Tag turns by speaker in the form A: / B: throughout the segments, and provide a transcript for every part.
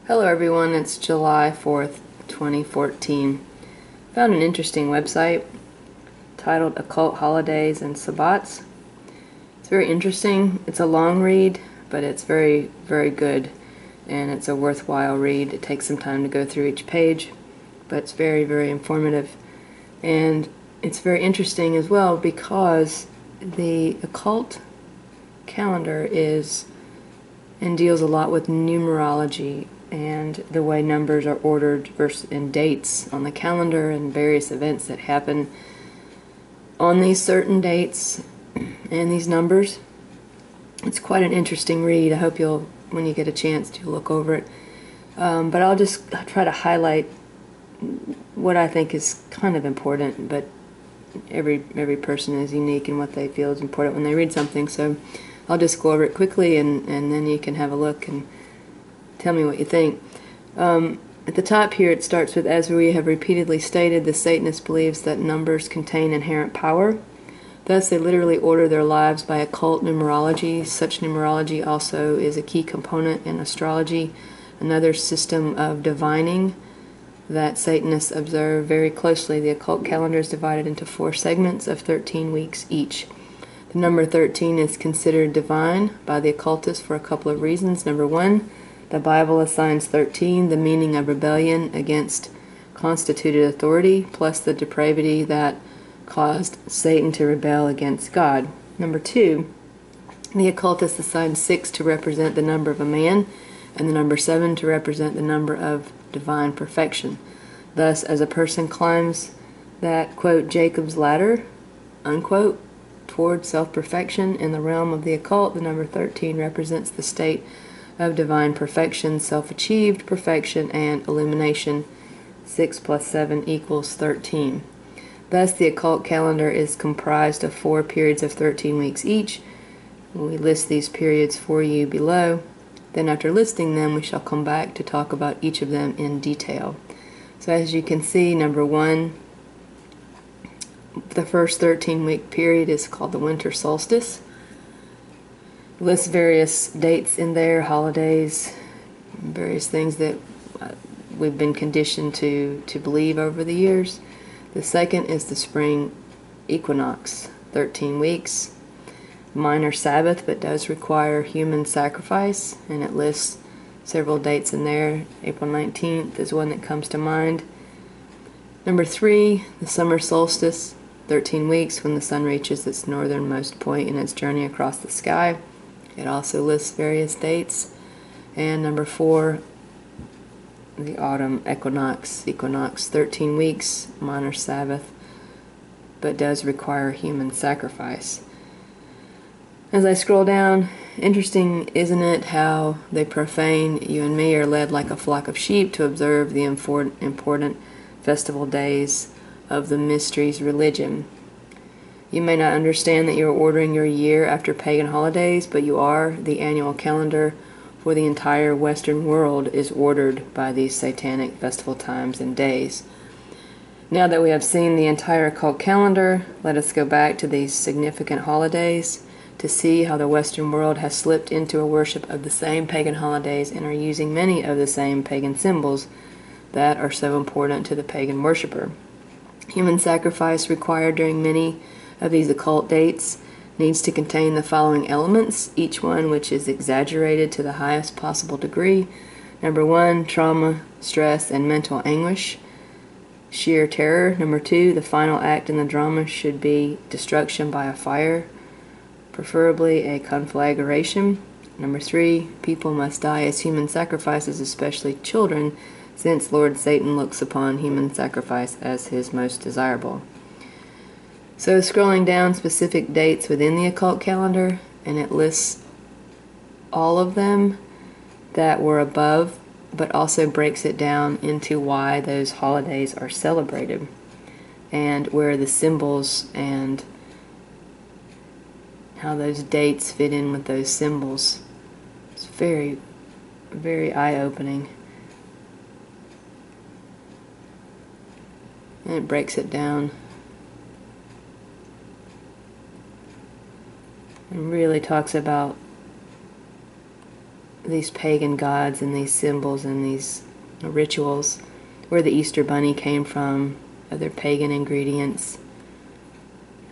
A: Hello everyone, it's July 4th, 2014. Found an interesting website titled Occult Holidays and Sabbats. It's very interesting. It's a long read, but it's very, very good, and it's a worthwhile read. It takes some time to go through each page, but it's very, very informative. And it's very interesting as well because the occult calendar is and deals a lot with numerology and the way numbers are ordered versus in dates on the calendar and various events that happen on these certain dates and these numbers. It's quite an interesting read. I hope you'll, when you get a chance, to look over it. But I'll just try to highlight what I think is kind of important, but every person is unique in what they feel is important when they read something, so I'll just go over it quickly and then you can have a look and tell me what you think. At the top here it starts with, as we have repeatedly stated, the Satanist believes that numbers contain inherent power. Thus they literally order their lives by occult numerology. Such numerology also is a key component in astrology, another system of divining that Satanists observe very closely. The occult calendar is divided into 4 segments of 13 weeks each. The number 13 is considered divine by the occultists for a couple of reasons. Number 1, the Bible assigns 13 the meaning of rebellion against constituted authority, plus the depravity that caused Satan to rebel against God. Number 2, the occultists assign 6 to represent the number of a man, and the number 7 to represent the number of divine perfection. Thus, as a person climbs that, quote, Jacob's ladder, unquote, toward self-perfection in the realm of the occult, the number 13 represents the state of divine perfection, self-achieved perfection, and illumination. 6 plus 7 equals 13. Thus, the occult calendar is comprised of 4 periods of 13 weeks each. We list these periods for you below. Then after listing them, we shall come back to talk about each of them in detail. So as you can see, number 1, the first 13-week period is called the winter solstice. It lists various dates in there, holidays, various things that we've been conditioned to believe over the years. The second is the spring equinox, 13 weeks. Minor Sabbath, but does require human sacrifice, and it lists several dates in there. April 19th is one that comes to mind. Number 3, the summer solstice, 13 weeks when the sun reaches its northernmost point in its journey across the sky. It also lists various dates. And number 4, the autumn equinox, 13 weeks, minor Sabbath, but does require human sacrifice. As I scroll down, interesting, isn't it, how they profane you and me are led like a flock of sheep to observe the important festival days of the mysteries religion. You may not understand that you're ordering your year after pagan holidays, but you are. The annual calendar for the entire Western world is ordered by these satanic festival times and days. Now that we have seen the entire occult calendar, let us go back to these significant holidays to see how the Western world has slipped into a worship of the same pagan holidays and are using many of the same pagan symbols that are so important to the pagan worshiper. Human sacrifice required during many of these occult dates needs to contain the following elements, each one which is exaggerated to the highest possible degree. Number 1, trauma, stress, and mental anguish, sheer terror. Number 2, the final act in the drama should be destruction by a fire, preferably a conflagration. Number 3, people must die as human sacrifices, especially children, since Lord Satan looks upon human sacrifice as his most desirable. So scrolling down specific dates within the occult calendar, and it lists all of them that were above, but also breaks it down into why those holidays are celebrated and where the symbols and how those dates fit in with those symbols. It's very, very eye-opening. And it breaks it down and really talks about these pagan gods and these symbols and these rituals, where the Easter Bunny came from, other pagan ingredients,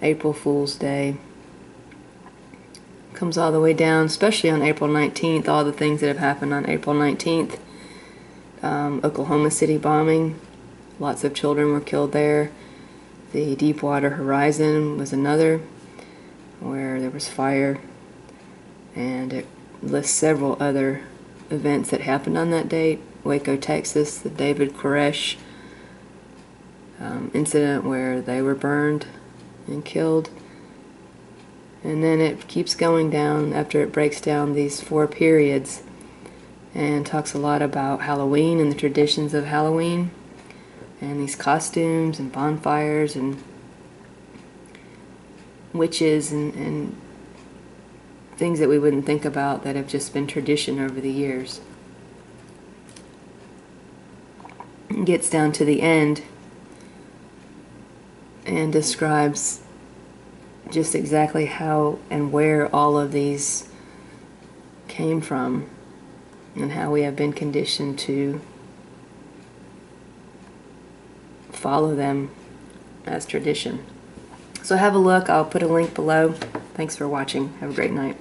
A: April Fool's Day. Comes all the way down, especially on April 19th, all the things that have happened on April 19th. Oklahoma City bombing, lots of children were killed there. The Deepwater Horizon was another, where there was fire, and it lists several other events that happened on that date. Waco, Texas, the David Koresh incident where they were burned and killed. And then it keeps going down after it breaks down these 4 periods and talks a lot about Halloween and the traditions of Halloween and these costumes and bonfires and witches and things that we wouldn't think about that have just been tradition over the years. It gets down to the end and describes just exactly how and where all of these came from and how we have been conditioned to follow them as tradition. So have a look. I'll put a link below. Thanks for watching. Have a great night.